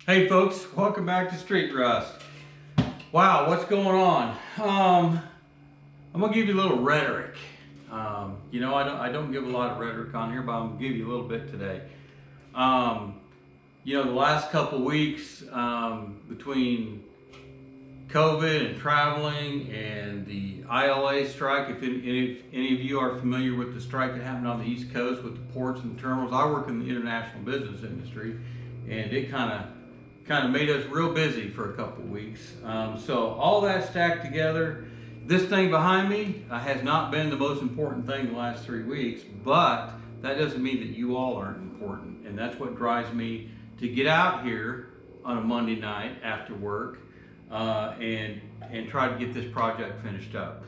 Hey folks, welcome back to Street Rust. Wow, what's going on? I'm gonna give you a little rhetoric. I don't give a lot of rhetoric on here, but I'm gonna give you a little bit today. The last couple weeks between COVID and traveling and the ILA strike, if any of you are familiar with the strike that happened on the East Coast with the ports and terminals, I work in the international business industry, and it kind of made us real busy for a couple of weeks. So all that stacked together, this thing behind me has not been the most important thing the last 3 weeks, but that doesn't mean that you all aren't important. And that's what drives me to get out here on a Monday night after work and try to get this project finished up.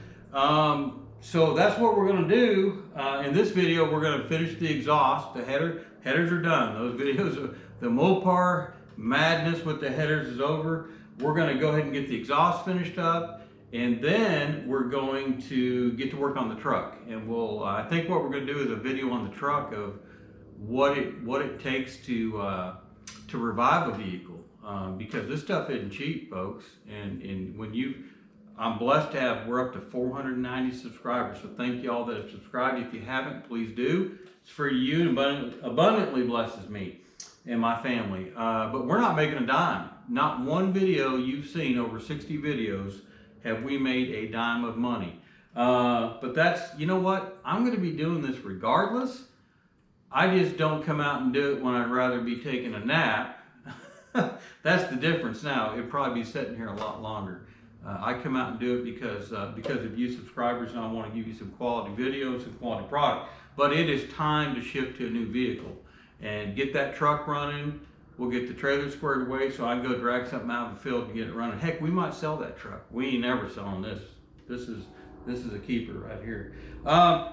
So that's what we're gonna do. In this video, we're gonna finish the exhaust. The headers are done. Those videos of the Mopar madness with the headers is over. We're going to go ahead and get the exhaust finished up, and then we're going to get to work on the truck. And I think what we're going to do is a video on the truck of what it takes to revive a vehicle, because this stuff isn't cheap, folks. And I'm blessed to have, we're up to 490 subscribers. So thank you all that have subscribed. If you haven't, please do. It's for you and abundantly blesses me and my family. But we're not making a dime. Not one video you've seen, over 60 videos, have we made a dime of money. But that's, you know what? I'm gonna be doing this regardless. I just don't come out and do it when I'd rather be taking a nap. That's the difference now. It'd probably be sitting here a lot longer. I come out and do it because of you subscribers, and I want to give you some quality videos, some quality product. But it is time to shift to a new vehicle and get that truck running. We'll get the trailer squared away so I can go drag something out of the field and get it running. Heck, we might sell that truck. We ain't never selling this. This is a keeper right here.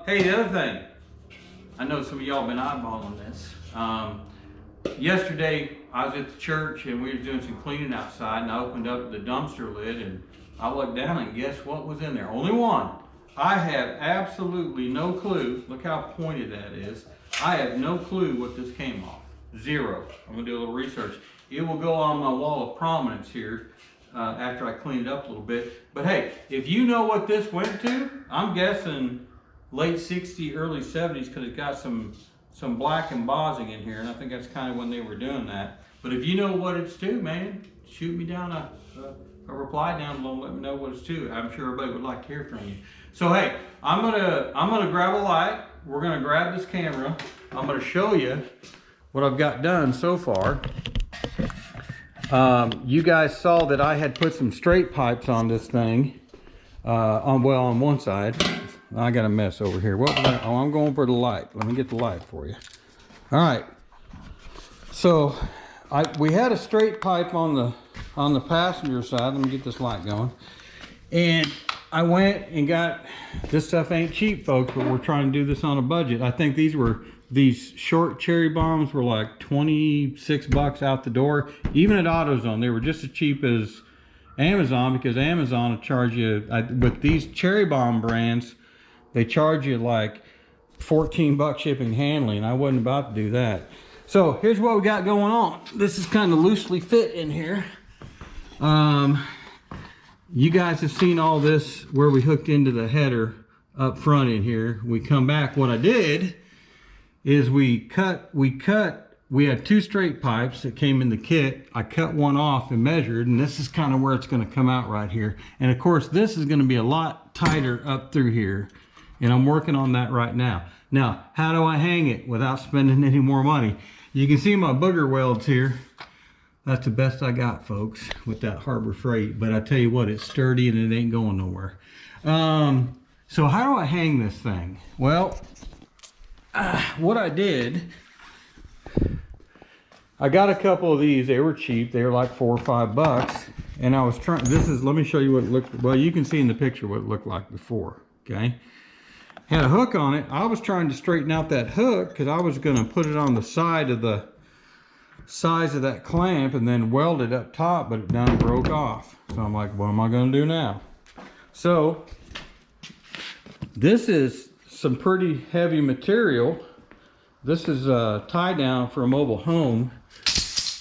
Hey, the other thing, I know some of y'all been eyeballing this. Yesterday I was at the church and we were doing some cleaning outside, and I opened up the dumpster lid and I looked down, and guess what was in there? Only one. I have absolutely no clue. Look how pointed that is. I have no clue what this came off. Zero. I'm gonna do a little research. It will go on my wall of prominence here after I clean it up a little bit. But hey, if you know what this went to, I'm guessing late 60s, early 70s, because it's got some black embossing in here, and I think that's kind of when they were doing that. But if you know what it's to, man, shoot me down a reply down below and let me know what it's to. I'm sure everybody would like to hear from you. So hey, I'm gonna grab a light. We're gonna grab this camera. I'm gonna show you what I've got done so far. You guys saw that I had put some straight pipes on this thing. On one side. I got a mess over here. I'm going for the light. Let me get the light for you. All right. So we had a straight pipe on the passenger side. Let me get this light going. And I went and got, this stuff ain't cheap, folks, but we're trying to do this on a budget. I think these short cherry bombs were like 26 bucks out the door. Even at AutoZone, they were just as cheap as Amazon, because Amazon will charge you, with these cherry bomb brands, they charge you like 14 bucks shipping and handling. I wasn't about to do that. So here's what we got going on. This is kind of loosely fit in here. You guys have seen all this where we hooked into the header up front in here. We come back. What I did is we had two straight pipes that came in the kit. I cut one off and measured, and this is kind of where it's going to come out right here. And of course, this is going to be a lot tighter up through here, and I'm working on that right now. Now, how do I hang it without spending any more money? You can see my booger welds here. That's the best I got, folks, with that Harbor Freight. But I tell you what, it's sturdy and it ain't going nowhere. So how do I hang this thing? Well, what I did, I got a couple of these. They were cheap. They were like 4 or 5 bucks. And I was trying, let me show you what it looked, well, you can see in the picture what it looked like before, okay? Had a hook on it. I was trying to straighten out that hook because I was going to put it on the side of the size of that clamp and then weld it up top, but it done broke off. So I'm like, what am I going to do now? So this is some pretty heavy material. This is a tie down for a mobile home.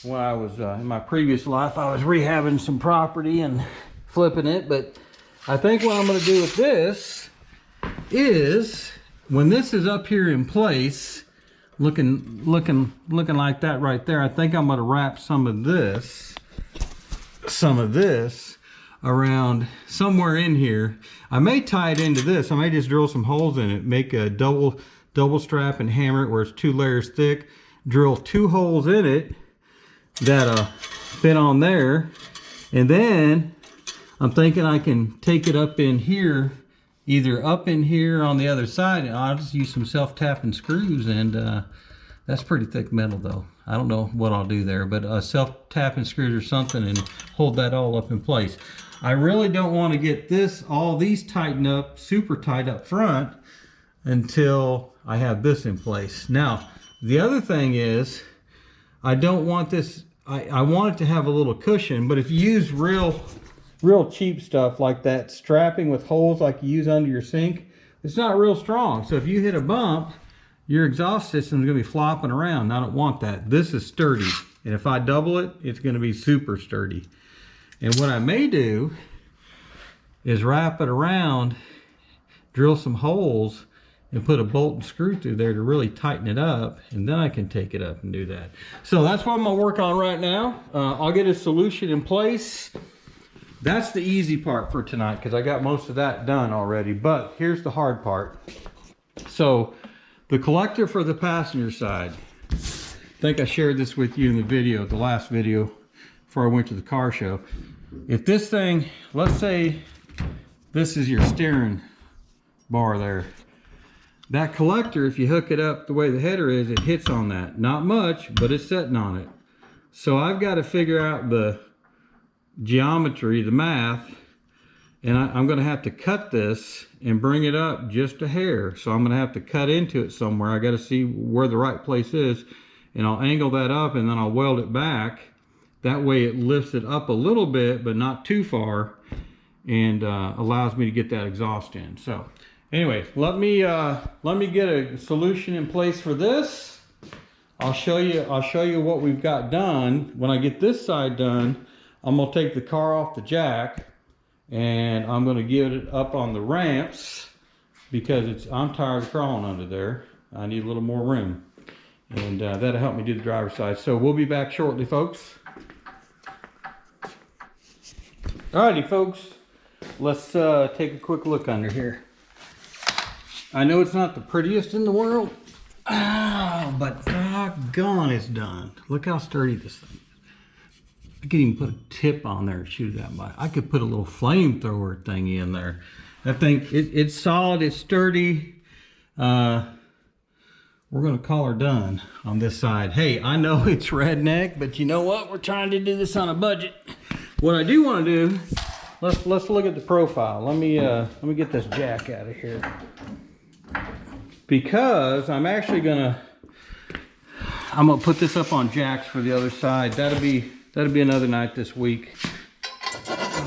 when I was in my previous life, I was rehabbing some property and flipping it. But I think what I'm going to do with this is, when this is up here in place, looking like that right there, I think I'm going to wrap some of this around somewhere in here. I may tie it into this. I may just drill some holes in it, make a double strap and hammer it where it's 2 layers thick, drill 2 holes in it that'll fit on there, and then I'm thinking I can take it up in here, either up in here on the other side, and I'll just use some self-tapping screws, and that's pretty thick metal though. I don't know what I'll do there, but self-tapping screws or something, and hold that all up in place. I really don't want to get all these tightened up, super tight up front, until I have this in place. Now, the other thing is, I don't want this, I want it to have a little cushion, but if you use real cheap stuff like that strapping with holes like you use under your sink, it's not real strong. So if you hit a bump, your exhaust system is going to be flopping around. I don't want that. This is sturdy, and if I double it, it's going to be super sturdy. And what I may do is wrap it around, drill some holes, and put a bolt and screw through there to really tighten it up, and then I can take it up and do that. So that's what I'm gonna work on right now. I'll get a solution in place. That's the easy part for tonight, because I got most of that done already, but here's the hard part. So the collector for the passenger side, I think I shared this with you in the video, the last video before I went to the car show. If this thing, let's say this is your steering bar there, that collector, if you hook it up the way the header is, it hits on that. Not much, but it's sitting on it. So I've got to figure out the geometry, the math, and I'm going to have to cut this and bring it up just a hair. So I'm going to have to cut into it somewhere. I got to see where the right place is, and I'll angle that up, and then I'll weld it back. That way it lifts it up a little bit, but not too far, and allows me to get that exhaust in. So anyway, let me get a solution in place for this. I'll show you what we've got done. When I get this side done, I'm gonna take the car off the jack, and I'm gonna get it up on the ramps, because I'm tired of crawling under there. I need a little more room, and that'll help me do the driver's side. So we'll be back shortly, folks. Alrighty, folks, let's take a quick look under here. I know it's not the prettiest in the world, but doggone, it's done. Look how sturdy this thing is. I could even put a tip on there and shoot it out by. I could put a little flamethrower thing in there. That thing, it's solid, it's sturdy. We're gonna call her done on this side. Hey, I know it's redneck, but you know what? We're trying to do this on a budget. What I do want to do, let's look at the profile. Let me get this jack out of here, because I'm gonna put this up on jacks for the other side. That'll be another night this week.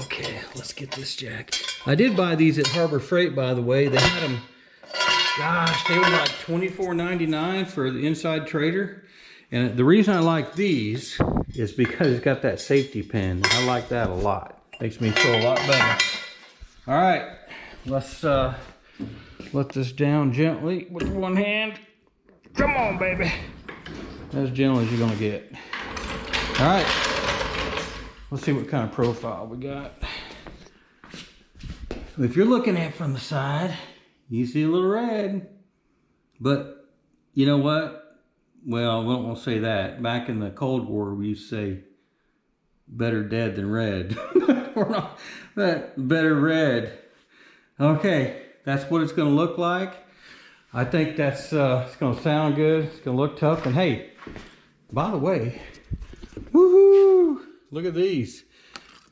Okay, let's get this jack. I did buy these at Harbor Freight, by the way. They had them, gosh, they were like $24.99 for the inside trader. And the reason I like these is because it's got that safety pin. I like that a lot. Makes me feel a lot better. All right, let's let this down gently with one hand. Come on, baby. As gentle as you're gonna get. All right, let's see what kind of profile we got. If you're looking at it from the side, you see a little red, but you know what? Well, we won't say that. Back in the Cold War, we used to say, better dead than red. We're not that better red. Okay, that's what it's gonna look like. I think that's it's gonna sound good. It's gonna look tough. And hey, by the way, woohoo! Look at these.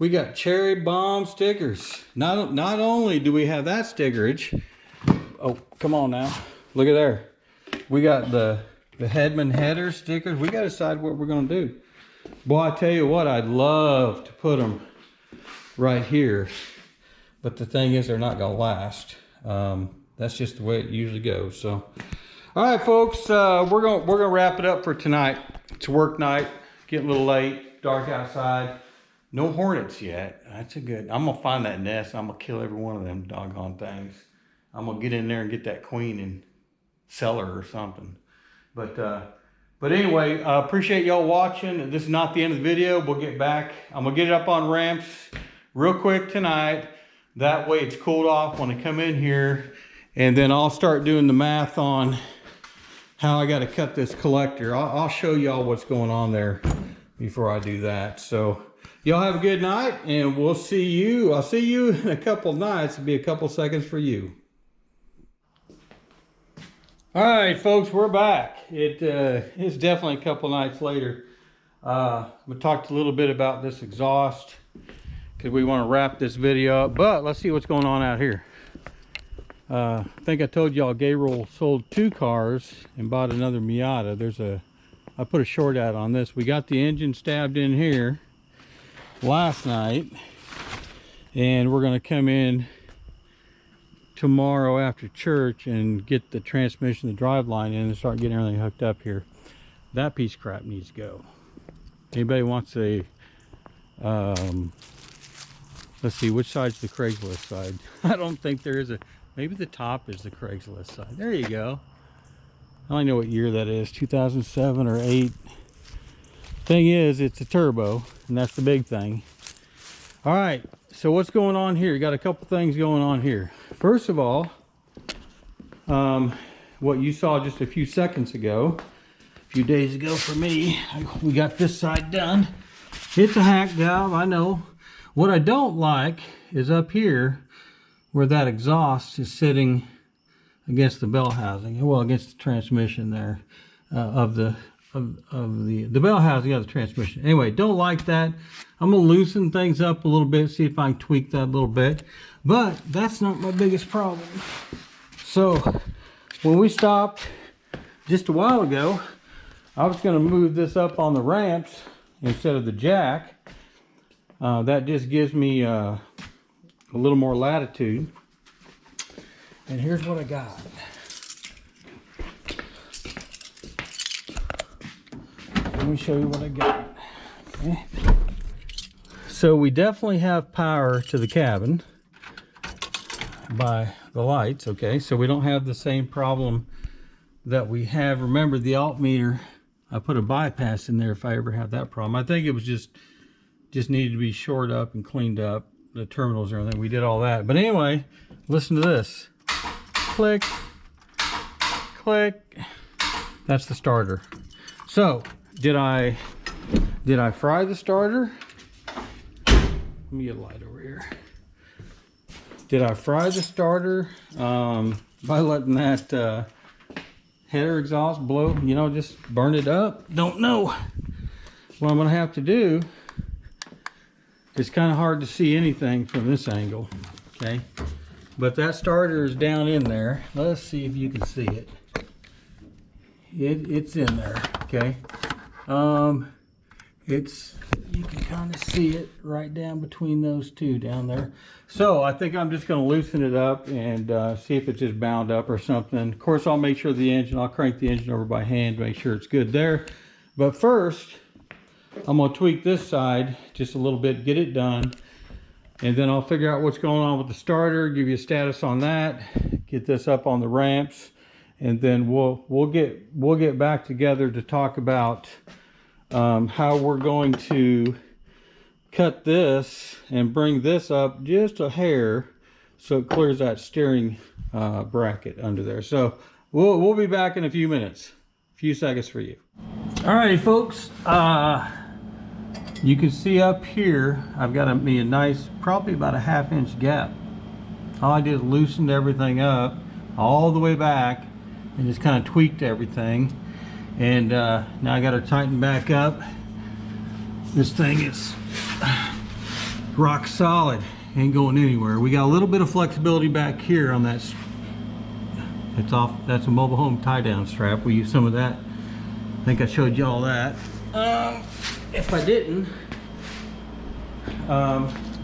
We got cherry bomb stickers. Not only do we have that stickerage. Oh, come on now. Look at there. We got the Headman header stickers. We got to decide what we're going to do. Boy, I tell you what, I'd love to put them right here, but the thing is, they're not going to last. That's just the way it usually goes. So, all right, folks, we're gonna wrap it up for tonight. It's work night. getting a little late, dark outside. No hornets yet. That's a good, I'm gonna find that nest. I'm gonna kill every one of them doggone things. I'm gonna get in there and get that queen and sell her or something. But anyway, appreciate y'all watching. This is not the end of the video. We'll get back. I'm gonna get it up on ramps real quick tonight. That way it's cooled off when I come in here, and then I'll start doing the math on how I got to cut this collector. I'll show y'all what's going on there before I do that. So y'all have a good night, and we'll see you. I'll see you in a couple of nights. It'll be a couple seconds for you. All right, folks, we're back. It's definitely a couple nights later. We talked a little bit about this exhaust because we want to wrap this video up, but let's see what's going on out here. I think I told y'all Gabriel sold 2 cars and bought another Miata. I put a short out on this. We got the engine stabbed in here last night, and we're going to come in tomorrow after church and get the transmission, the drive line in, and start getting everything hooked up here. That piece of crap needs to go. Anybody wants a let's see, which side's the Craigslist side? I don't think there is a, maybe the top is the Craigslist side. There you go. I don't know what year that is, 2007 or 8. Thing is, it's a turbo, and that's the big thing. All right, so what's going on here? You got a couple things going on here. First of all, what you saw just a few seconds ago, a few days ago for me, we got this side done. It's a hack job, I know. What I don't like is up here where that exhaust is sitting against the bell housing, well, against the transmission there, of the bell housing of the transmission. Anyway, don't like that. I'm gonna loosen things up a little bit, see if I can tweak that a little bit, but that's not my biggest problem. So when we stopped just a while ago, I was gonna move this up on the ramps instead of the jack. That just gives me a little more latitude. And here's what I got. Let me show you what I got. Okay. So we definitely have power to the cabin by the lights, okay? So we don't have the same problem that we have. Remember the altimeter, I put a bypass in there if I ever have that problem. I think it was just needed to be shored up and cleaned up, the terminals and everything. We did all that. But anyway, listen to this. Click, click. That's the starter. So, did I fry the starter? Let me get a light over here. Did I fry the starter by letting that header exhaust blow, you know, just burn it up? Don't know. What I'm gonna have to do, it's kind of hard to see anything from this angle, okay? But that starter is down in there. Let's see if you can see it. It's in there, okay? You can kind of see it right down between those two down there. So I think I'm just going to loosen it up and see if it's just bound up or something. Of course, I'll make sure I'll crank the engine over by hand, make sure it's good there. But first, I'm going to tweak this side just a little bit, get it done, and then I'll figure out what's going on with the starter, give you a status on that, get this up on the ramps, and then we'll get back together to talk about how we're going to cut this and bring this up just a hair so it clears that steering bracket under there. So we'll be back in a few minutes, a few seconds for you. All right, folks. You can see up here, I've got me a nice, probably about a 1/2 inch gap. All I did is loosened everything up all the way back and just kind of tweaked everything. And now I got to tighten back up. This thing is rock solid, ain't going anywhere. We got a little bit of flexibility back here on that. It's off. That's a mobile home tie down strap. We use some of that. I think I showed you all that. If I didn't,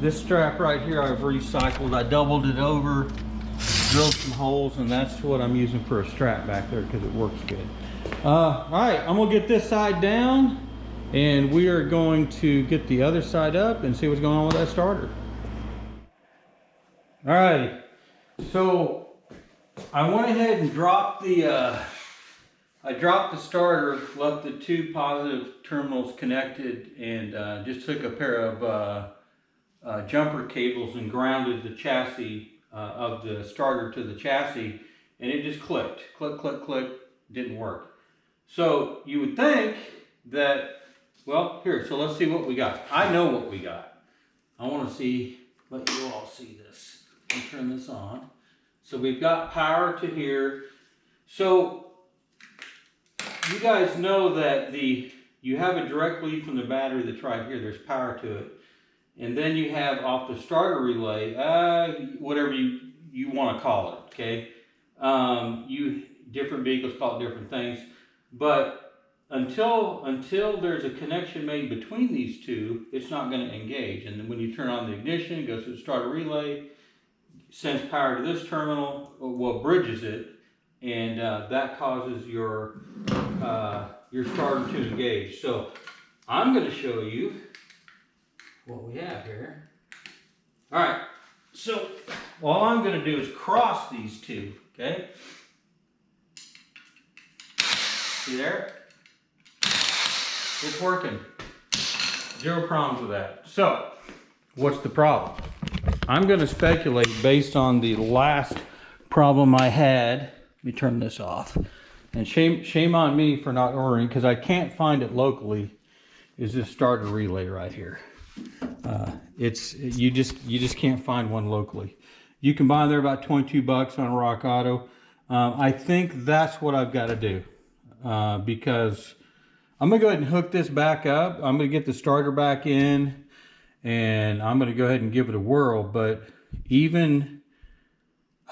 this strap right here I've recycled. I doubled it over, drilled some holes, and that's what I'm using for a strap back there because it works good. All right, I'm gonna get this side down and we are going to get the other side up and see what's going on with that starter. All right, so I went ahead and dropped the I dropped the starter, left the two positive terminals connected, and just took a pair of jumper cables and grounded the chassis of the starter to the chassis, and it just clicked. Click, click, click, didn't work. So you would think that, well, here, so let's see what we got. I know what we got. I want to see, let you all see this. Let me turn this on. So we've got power to here. So you guys know that you have a direct lead from the battery that's right here. There's power to it. And then you have off the starter relay, whatever you want to call it, okay? Different vehicles call it different things. But until there's a connection made between these two, it's not going to engage. And then when you turn on the ignition, it goes to the starter relay, sends power to this terminal, well, bridges it, and that causes your starter to engage. So I'm going to show you what we have here. All right, so all I'm going to do is cross these two, okay? See there? It's working. Zero problems with that. So what's the problem? I'm going to speculate based on the last problem I had. Let me turn this off. And shame on me for not ordering, because I can't find it locally, is this starter relay right here. You just can't find one locally. You can buy them, they're about 22 bucks on Rock Auto. I think that's what I've got to do, because I'm gonna go ahead and hook this back up. I'm gonna get the starter back in, and I'm gonna go ahead and give it a whirl. But even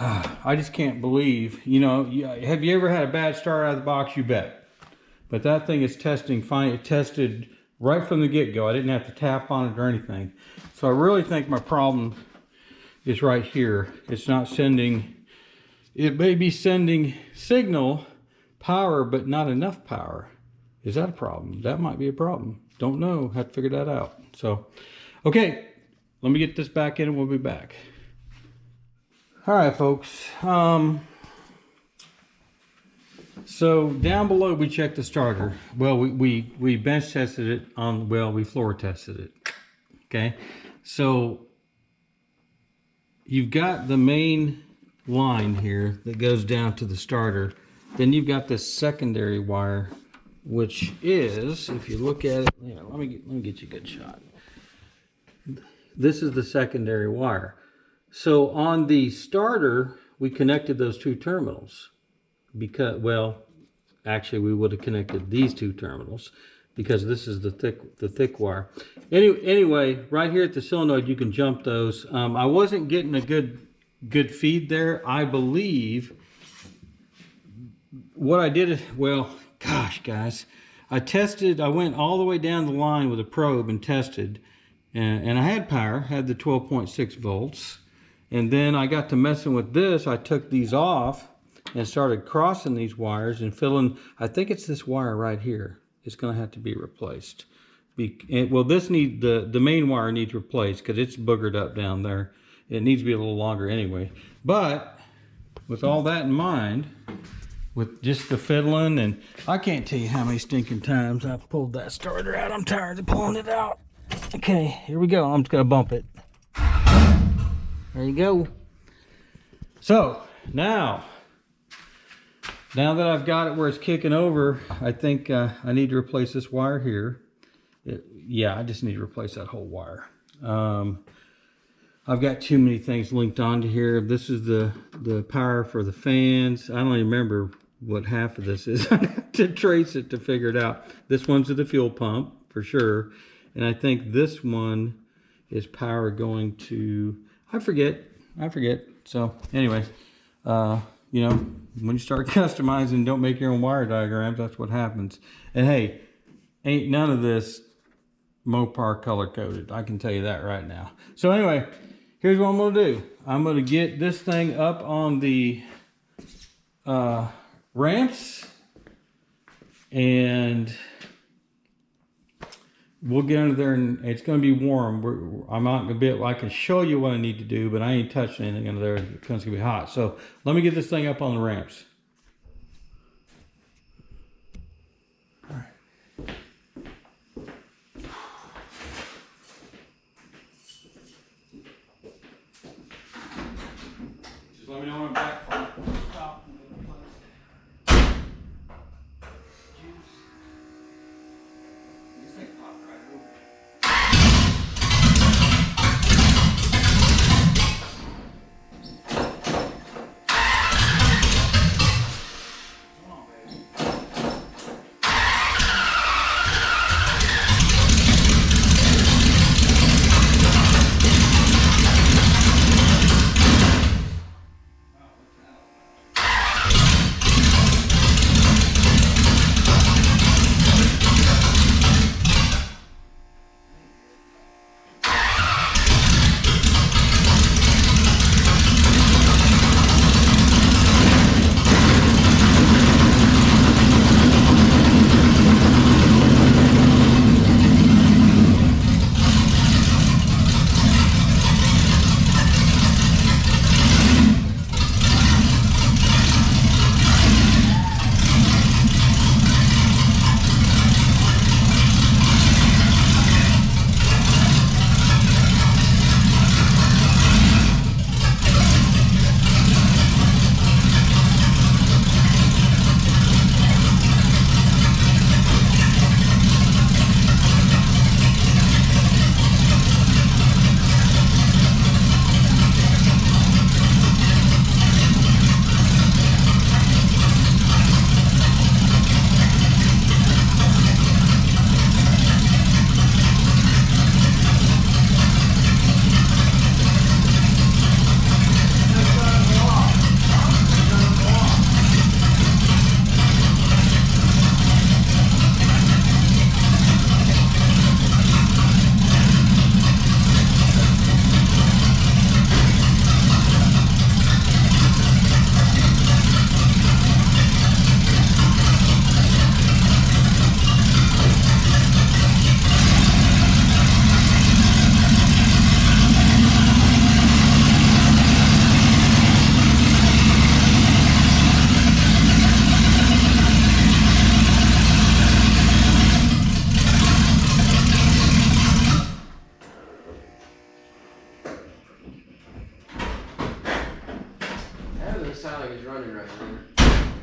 I just can't believe, you know, have you ever had a bad start out of the box? You bet. But that thing is testing fine. It tested right from the get-go. I didn't have to tap on it or anything. So I really think my problem is right here. It's not sending, it may be sending signal power, but not enough power. Is that a problem? That might be a problem. Don't know. Have to figure that out. So, okay, let me get this back in and we'll be back. All right, folks. So down below we checked the starter. Well, we bench tested it on, well, we floor tested it. Okay, so you've got the main line here that goes down to the starter. Then you've got this secondary wire, which is, if you look at it, yeah, let me get you a good shot. This is the secondary wire. So on the starter, we connected those two terminals because, well, actually we would have connected these two terminals because this is the thick wire. Anyway, right here at the solenoid, you can jump those. I wasn't getting a good feed there. I believe what I did is, well, gosh, guys, I went all the way down the line with a probe and tested, and I had power, had the 12.6 volts. And then I got to messing with this. I took these off and started crossing these wires and filling, I think it's this wire right here. It's going to have to be replaced. Well, this the main wire needs replaced because it's boogered up down there. It needs to be a little longer anyway. But with all that in mind, with just the fiddling, and I can't tell you how many stinking times I've pulled that starter out. I'm tired of pulling it out. Okay, here we go. I'm just going to bump it. There you go. So now that I've got it where it's kicking over, I think I need to replace this wire here. Yeah, I just need to replace that whole wire. I've got too many things linked onto here. This is the power for the fans. I don't even remember what half of this is. I have to trace it to figure it out. This one's to the fuel pump for sure. And I think this one is power going to, I forget. So anyway, you know, when you start customizing, don't make your own wire diagrams. That's what happens. And hey, ain't none of this Mopar color coded. I can tell you that right now. So anyway, here's what I'm going to do. I'm going to get this thing up on the ramps, and we'll get under there and it's going to be warm. I'm not going to be able, I can show you what I need to do, but I ain't touching anything under there. It's going to be hot. So let me get this thing up on the ramps. All right. Just let me know when I'm back from it.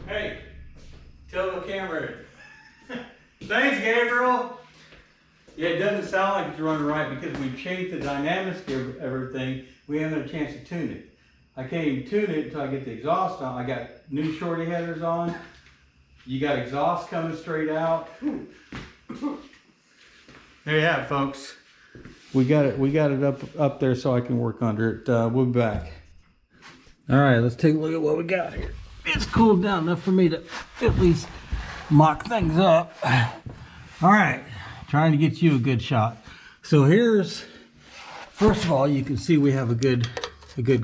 Hey, tell the camera. Thanks, Gabriel. Yeah, it doesn't sound like it's running right because we've changed the dynamics of everything. We haven't had a chance to tune it. I can't even tune it until I get the exhaust on. I got new shorty headers on. You got exhaust coming straight out. There you have it, folks. We got it up there so I can work under it. We'll be back. All right, let's take a look at what we got here. It's cooled down enough for me to at least mock things up. All right, trying to get you a good shot. So here's, first of all, you can see we have a good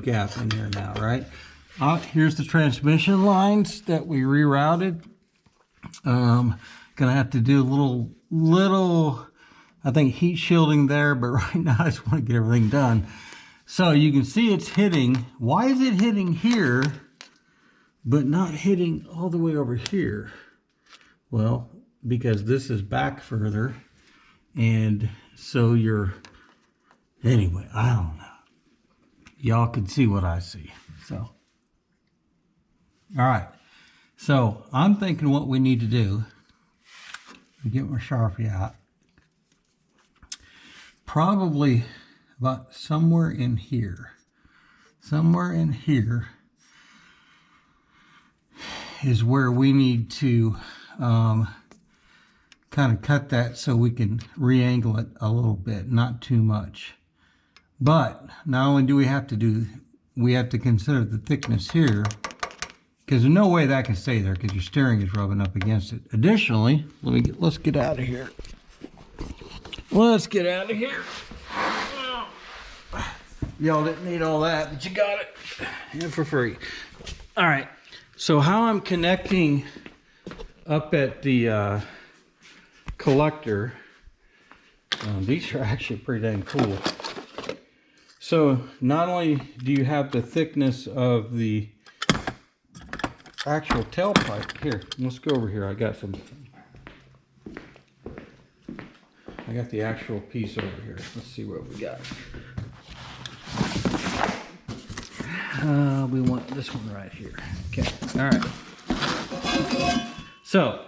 gap in here now, right? Here's the transmission lines that we rerouted. Gonna have to do a little, I think, heat shielding there, but right now I just want to get everything done. So you can see it's hitting. Why is it hitting here, but not hitting all the way over here? Well, because this is back further, and so anyway, I don't know. Y'all can see what I see. So, all right. So I'm thinking what we need to do, get my Sharpie out, probably about somewhere in here is where we need to kind of cut that so we can re-angle it a little bit, not too much. But not only do we have to consider the thickness here, because there's no way that can stay there because your steering is rubbing up against it. Additionally, let's get out of here. Let's get out of here. Y'all didn't need all that, but you got it, and for free. All right, so how I'm connecting up at the collector These are actually pretty dang cool. So not only do you have the thickness of the actual tailpipe, here, let's go over here. I got the actual piece over here. Let's see what we got. We want this one right here. Okay, all right. So,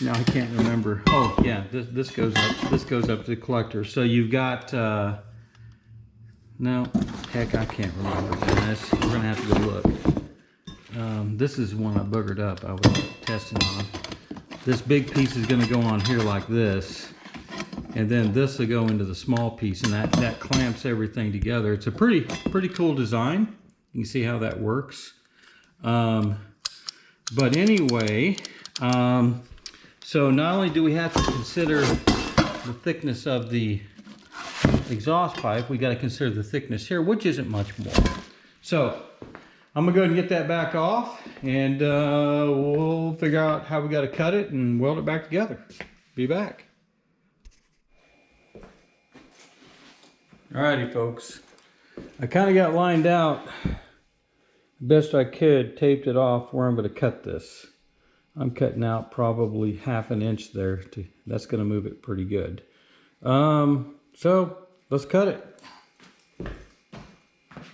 now I can't remember. Oh yeah, this goes up. This goes up to the collector. So you've got. No, heck, I can't remember. Dennis. We're gonna have to go look. This is one I boogered up. I was testing on. This big piece is gonna go on here like this, and then this will go into the small piece, and that clamps everything together. It's a pretty cool design. You can see how that works. But anyway. So not only do we have to consider the thickness of the exhaust pipe, we got to consider the thickness here, which isn't much more. So I'm gonna go ahead and get that back off, and we'll figure out how we got to cut it and weld it back together. Be back. Alrighty, folks. I kind of got lined out the best I could, taped it off where I'm going to cut this. I'm cutting out probably 1/2 inch there. That's going to move it pretty good. So let's cut it.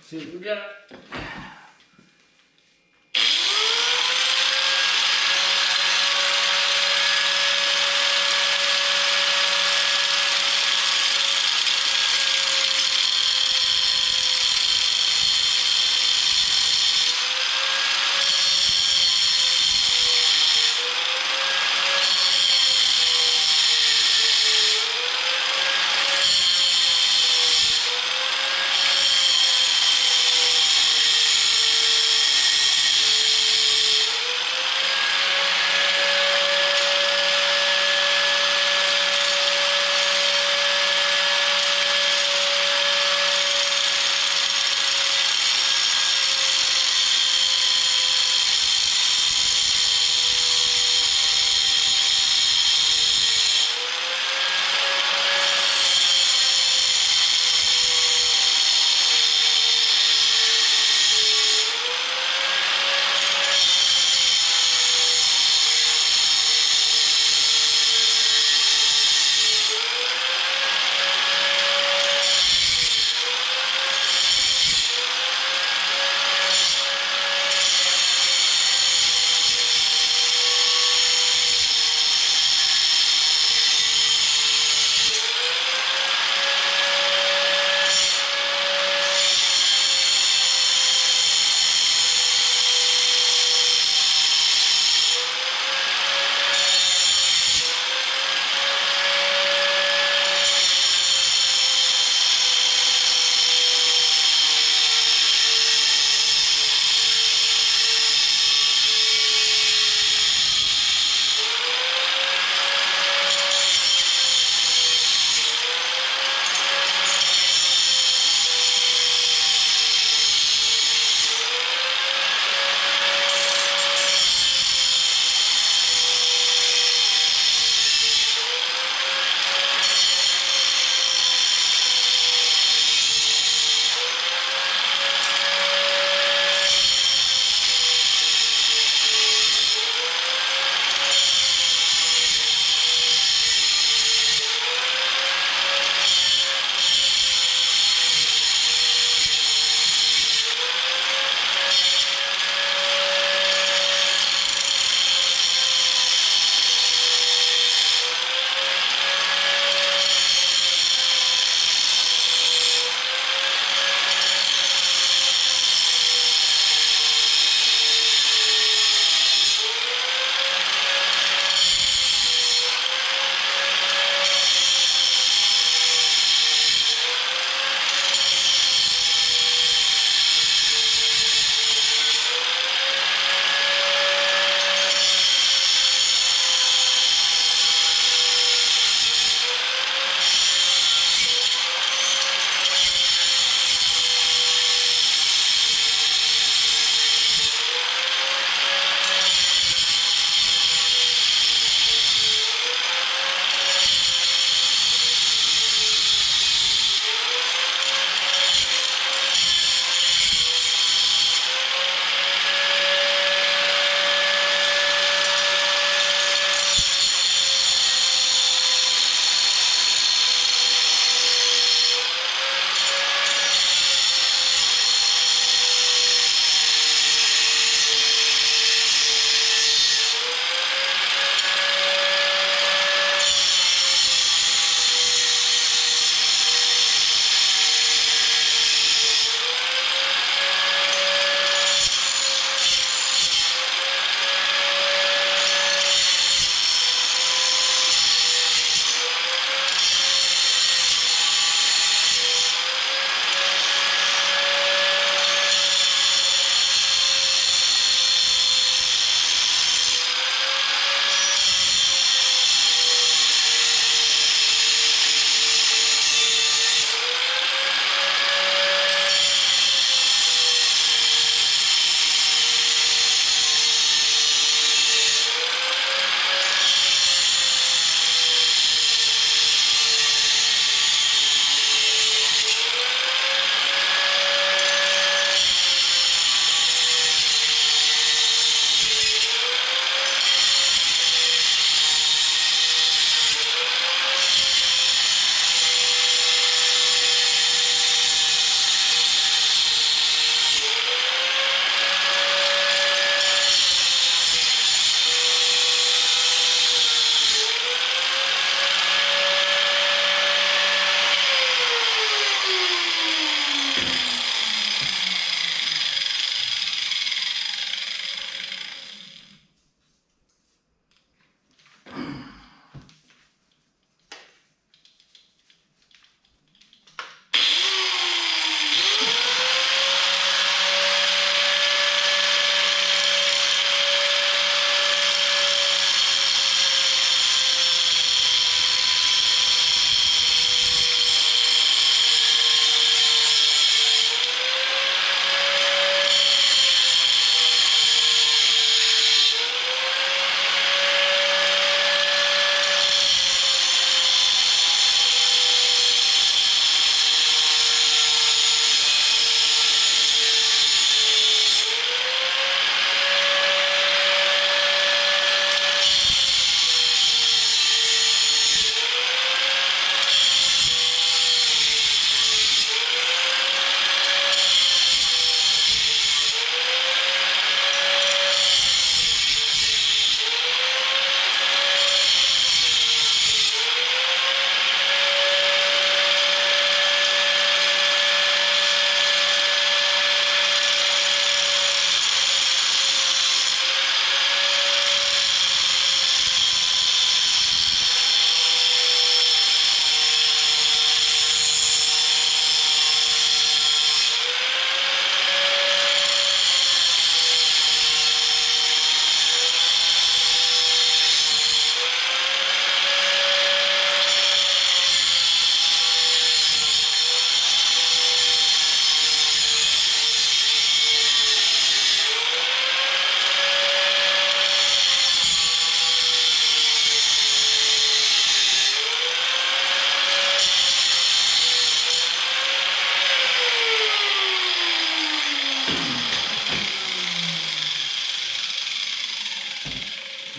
See what we got.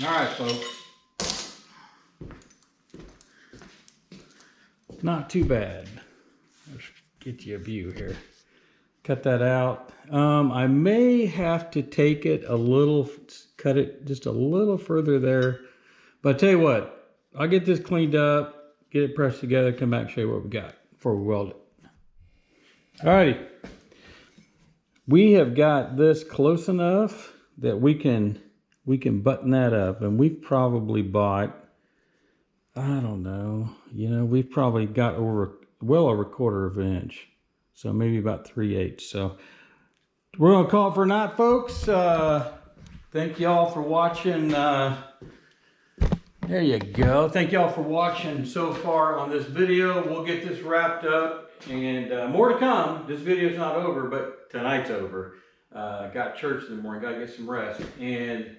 All right, folks. Not too bad. Let's get you a view here. Cut that out. I may have to take it a little, cut it just a little further there. But I tell you what, I'll get this cleaned up, get it pressed together, come back and show you what we got before we weld it. Alrighty. We have got this close enough that we can button that up, and we've probably bought, I don't know, you know, we've probably got well over 1/4 inch. So maybe about 3/8. So we're gonna call it for a night, folks. Thank y'all for watching. There you go. Thank y'all for watching so far on this video. We'll get this wrapped up, and more to come. This video's not over, but tonight's over. Got church in the morning, gotta get some rest, and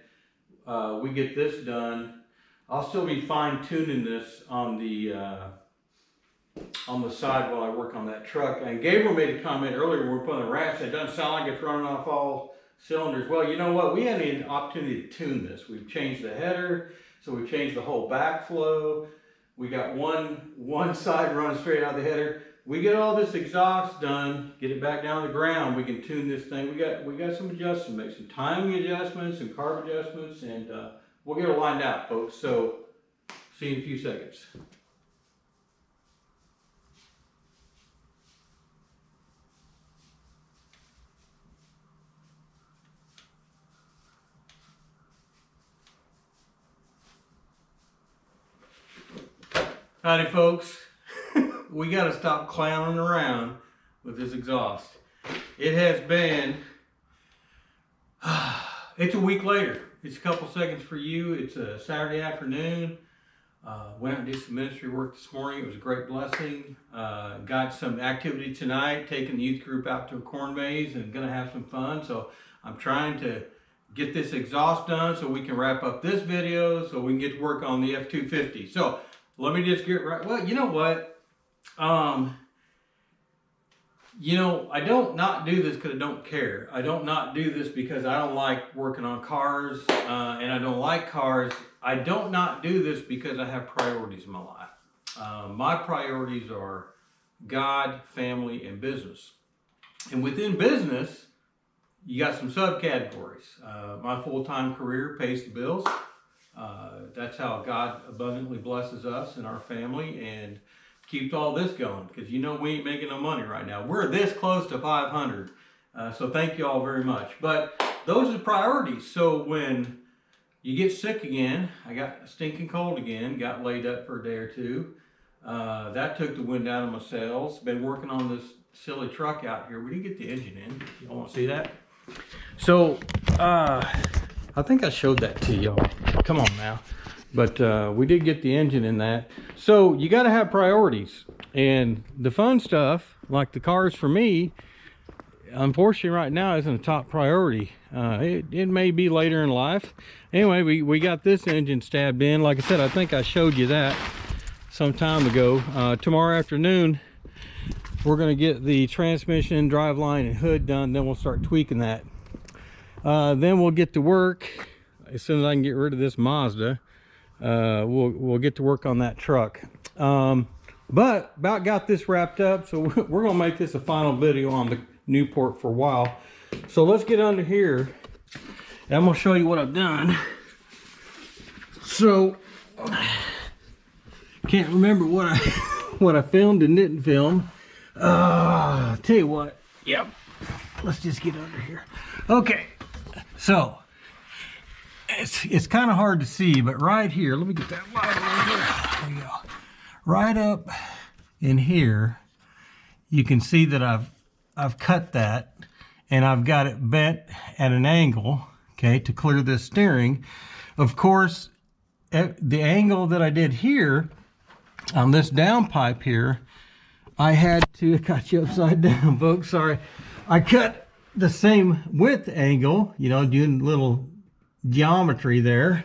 we get this done. I'll still be fine-tuning this on the side while I work on that truck. And Gabriel made a comment earlier when we were putting the wraps, it doesn't sound like it's running off all cylinders. Well, you know what? We had an opportunity to tune this. We've changed the header, so we've changed the whole backflow. We got one side running straight out of the header. We get all this exhaust done, get it back down to the ground, we can tune this thing. We got some adjustments, make some timing adjustments, some carb adjustments, and we'll get it lined out, folks. So see you in a few seconds. Howdy, folks. We got to stop clowning around with this exhaust. It has been, it's a week later. It's a couple seconds for you. It's a Saturday afternoon. Went out and did some ministry work this morning. It was a great blessing. Got some activity tonight, taking the youth group out to a corn maze and gonna have some fun. So I'm trying to get this exhaust done so we can wrap up this video so we can get to work on the F-250. So let me just get right. Well, you know what? You know, I don't not do this because I don't care. I don't not do this because I don't like working on cars, and I don't like cars. I don't not do this because I have priorities in my life. My priorities are God, family, and business. And within business, you got some subcategories. My full-time career pays the bills. That's how God abundantly blesses us and our family and keeps all this going, because you know we ain't making no money right now. We're this close to 500, so thank you all very much. But those are priorities. So when you get sick again, I got a stinking cold again, got laid up for a day or two. That took the wind out of my sails. Been working on this silly truck out here. We didn't get the engine in. Y'all want to see that? So I think I showed that to y'all. Come on now. But we did get the engine in that. So you got to have priorities. And the fun stuff, like the cars for me, unfortunately right now isn't a top priority. It may be later in life. Anyway, we got this engine stabbed in. Like I said, I think I showed you that some time ago. Tomorrow afternoon, we're going to get the transmission, driveline, and hood done. Then we'll start tweaking that. Then we'll get to work. As soon as I can get rid of this Mazda, we'll get to work on that truck. But about got this wrapped up, so we're gonna make this a final video on the Newport for a while. So let's get under here, and I'm gonna show you what I've done. So can't remember what I filmed and didn't film. Tell you what, yep, let's just get under here. Okay, so it's kind of hard to see, but right here, let me get that light over here. There you go. Right up in here, you can see that I've cut that, and I've got it bent at an angle, okay, to clear this steering. Of course, the angle that I did here on this downpipe here, I had to cut you upside down, folks. Sorry, I cut the same width angle, you know, doing little geometry there,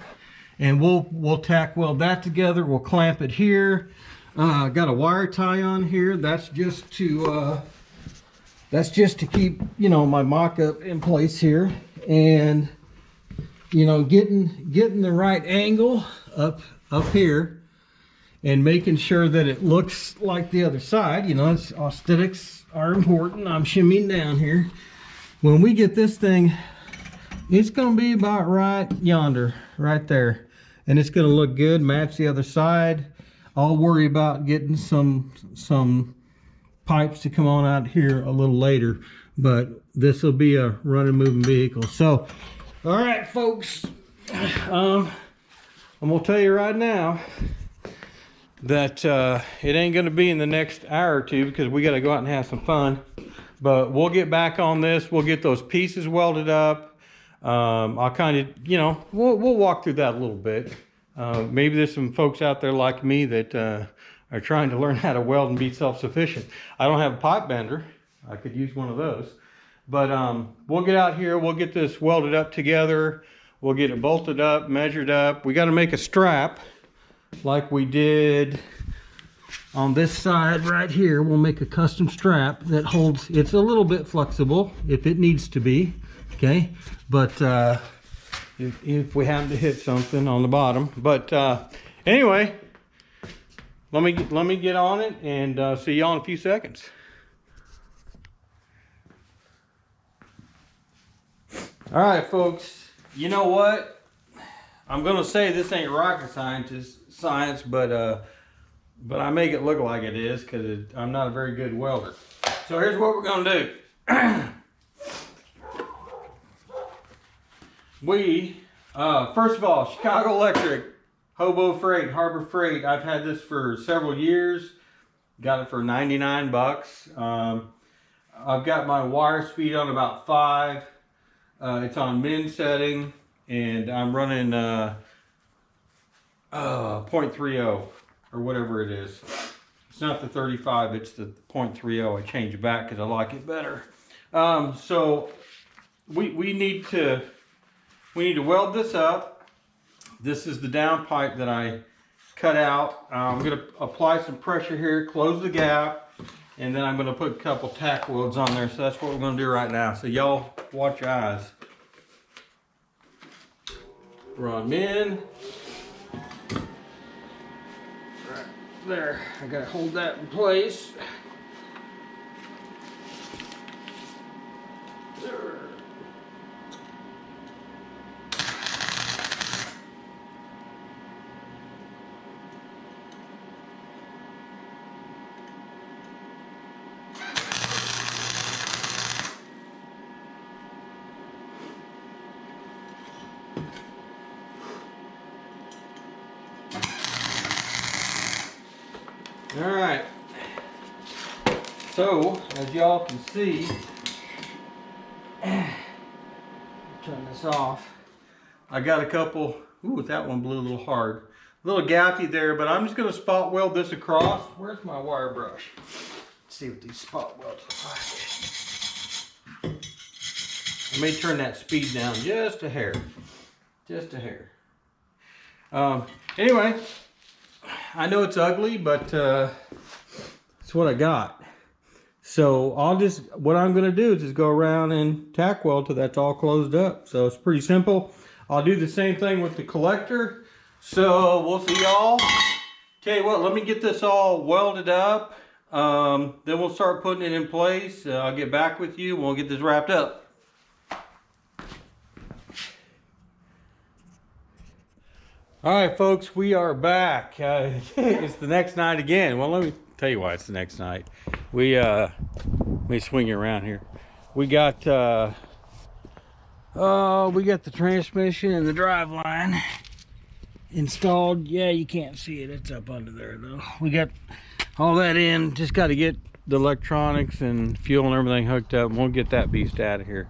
and we'll tack weld that together. We'll clamp it here. Got a wire tie on here. That's just to keep, you know, my mock-up in place here. And you know, getting the right angle up here and making sure that it looks like the other side. You know, aesthetics are important. I'm shimmying down here. When we get this thing, it's going to be about right yonder, right there. And it's going to look good, match the other side. I'll worry about getting some pipes to come on out here a little later, but this will be a running, moving vehicle. So, all right, folks, I'm gonna tell you right now that it ain't gonna be in the next hour or two because we got to go out and have some fun. But we'll get back on this. We'll get those pieces welded up. I'll kind of, you know, we'll walk through that a little bit. Maybe there's some folks out there like me that are trying to learn how to weld and be self-sufficient. I don't have a pipe bender. I could use one of those. But we'll get out here. We'll get this welded up together. We'll get it bolted up, measured up. We got to make a strap like we did on this side right here. We'll make a custom strap that holds. It's a little bit flexible if it needs to be. Okay. But if we happen to hit something on the bottom. But anyway, let me get on it and see y'all in a few seconds. All right, folks, you know what? I'm gonna say this ain't rocket science, but I make it look like it is because I'm not a very good welder. So here's what we're gonna do. We, first of all, Chicago Electric, Hobo Freight, Harbor Freight. I've had this for several years. Got it for 99 bucks. I've got my wire speed on about 5. It's on min setting, and I'm running 0.30 or whatever it is. It's not the 35, it's the 0.30. I change it back because I like it better. So we need to weld this up. This is the down pipe that I cut out. I'm going to apply some pressure here, close the gap, and then I'm going to put a couple tack welds on there. So that's what we're going to do right now. So y'all watch your eyes. Run in. Right there. I got to hold that in place. There. All right, so as y'all can see, turn this off. I got a couple, ooh, that one blew a little hard. A little gappy there, but I'm just gonna spot weld this across. Where's my wire brush? Let's see what these spot welds look like. I may turn that speed down just a hair, just a hair. Anyway, I know it's ugly, but it's what I got. So what I'm gonna do is just go around and tack weld till that's all closed up. So it's pretty simple. I'll do the same thing with the collector. So we'll see y'all. Tell you what, let me get this all welded up. Then we'll start putting it in place. I'll get back with you and we'll get this wrapped up. All right, folks, we are back. It's the next night again. Well, let me tell you why it's the next night. Let me swing it around here. We got the transmission and the drive line installed. Yeah, you can't see it. It's up under there, though. We got all that in. Just got to get the electronics and fuel and everything hooked up, and we'll get that beast out of here.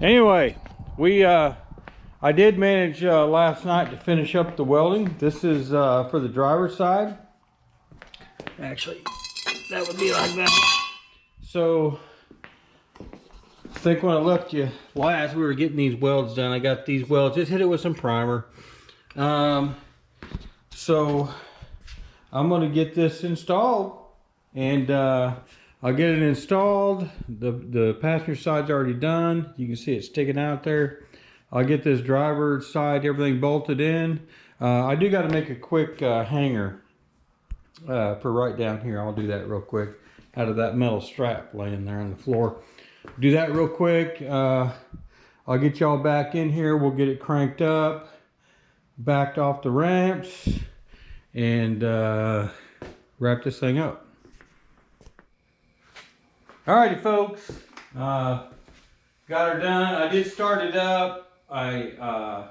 Anyway, I did manage last night to finish up the welding. This is for the driver's side. Actually, that would be like that. So, I think when I left you last, we were getting these welds done. I got these welds, just hit it with some primer. So, I'm going to get this installed, and I'll get it installed. The passenger side's already done. You can see it sticking out there. I'll get this driver's side, everything bolted in. I do got to make a quick hanger for right down here. I'll do that real quick out of that metal strap laying there on the floor. Do that real quick. I'll get y'all back in here. We'll get it cranked up, backed off the ramps, and wrap this thing up. Alrighty, folks. Got her done. I did start it up. I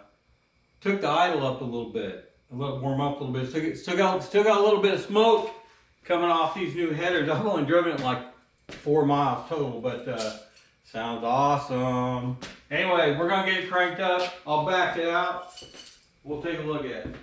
took the idle up a little bit, warm up a little bit. Still got a little bit of smoke coming off these new headers. I've only driven it like 4 miles total, but sounds awesome. Anyway, we're gonna get it cranked up. I'll back it out. We'll take a look at it.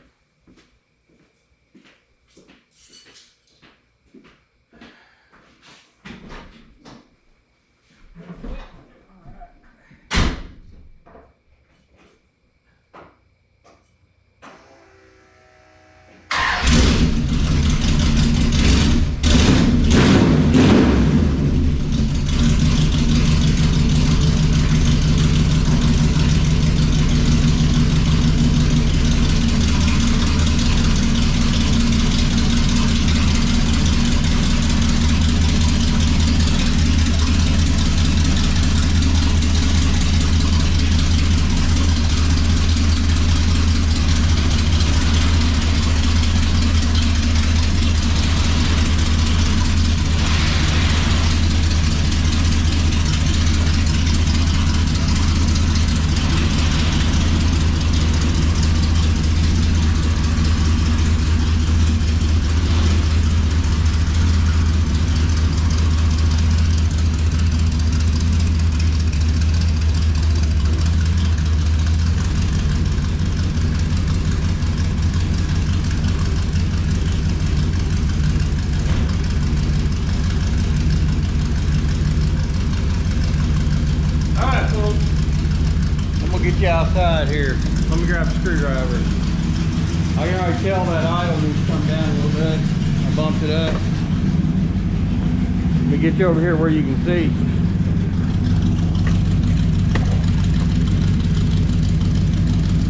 Outside here. Let me grab a screwdriver. I can already tell that idle needs to come down a little bit. I bumped it up. Let me get you over here where you can see.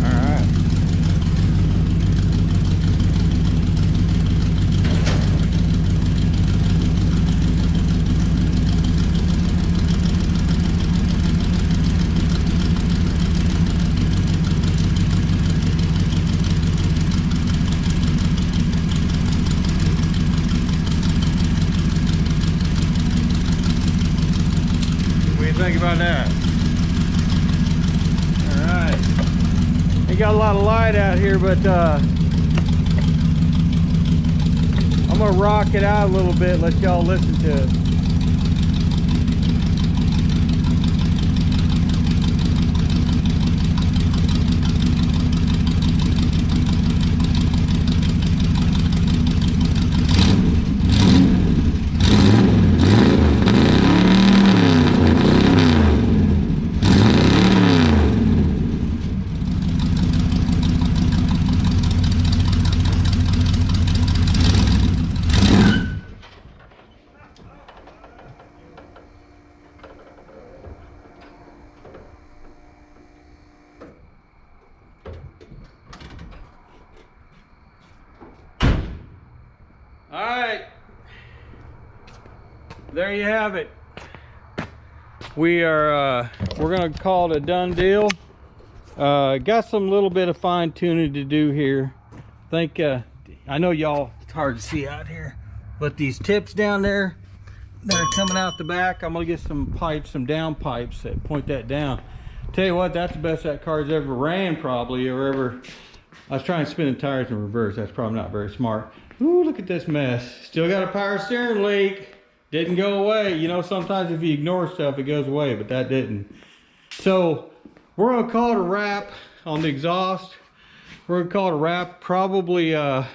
Alright. Think about that. All right, ain't got a lot of light out here, but I'm gonna rock it out a little bit, let y'all listen to it. All right, there you have it. We're gonna call it a done deal. Got some little bit of fine tuning to do here. I know y'all, it's hard to see out here, but these tips down there that are coming out the back, I'm gonna get some pipes, some down pipes that point that down. Tell you what, that's the best that car's ever ran, probably, or ever. I was trying to spin the tires in reverse. That's probably not very smart. Ooh, look at this mess. Still got a power steering leak. Didn't go away. You know, sometimes if you ignore stuff, it goes away, but that didn't. So we're gonna call it a wrap on the exhaust. We're gonna call it a wrap, probably on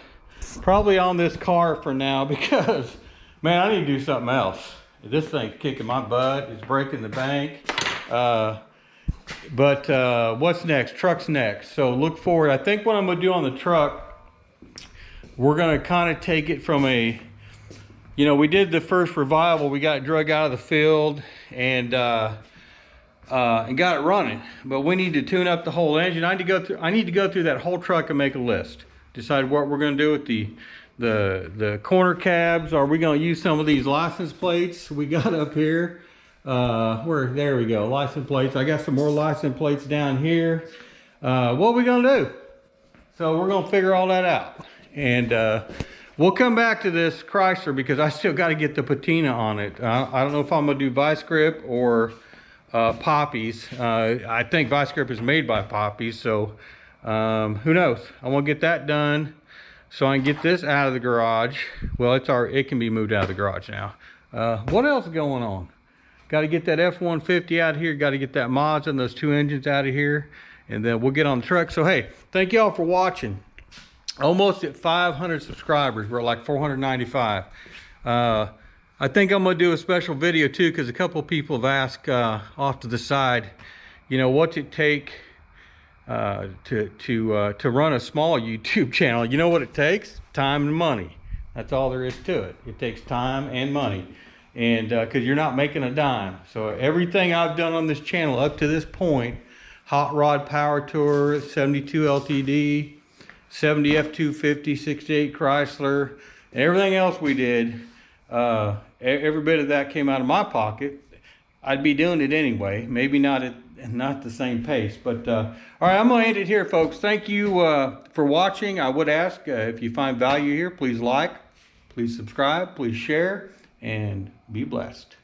this car for now, because man, I need to do something else. This thing's kicking my butt. It's breaking the bank. But what's next? Truck's next. So look forward. I think what I'm gonna do on the truck, we're gonna kind of take it from a, you know, we did the first revival, we got drug out of the field, and and got it running. But we need to tune up the whole engine. I need to go through that whole truck and make a list. Decide what we're going to do with the corner cabs. Are we going to use some of these license plates we got up here? There we go, license plates. I got some more license plates down here. What are we going to do? So we're going to figure all that out. And we'll come back to this Chrysler because I still got to get the patina on it. I don't know if I'm going to do vice grip or poppies. I think vice grip is made by poppies, so who knows. I want to get that done so I can get this out of the garage. Well, it can be moved out of the garage now. What else is going on? Got to get that F-150 out of here. Got to get that Mazda and those two engines out of here, and then we'll get on the truck. So hey, thank y'all for watching. Almost at 500 subscribers. We're at like 495. I think I'm gonna do a special video too, because a couple of people have asked off to the side, you know, what's it take to run a small YouTube channel? You know what it takes? Time and money. That's all there is to it. It takes time and money, and because you're not making a dime. So everything I've done on this channel up to this point, hot rod power tour, 72 LTD, 70 F250, 68 Chrysler, and everything else we did, every bit of that came out of my pocket. I'd be doing it anyway, maybe not the same pace, but all right, I'm gonna end it here, folks. Thank you for watching. I would ask if you find value here, please like, please subscribe, please share, and be blessed.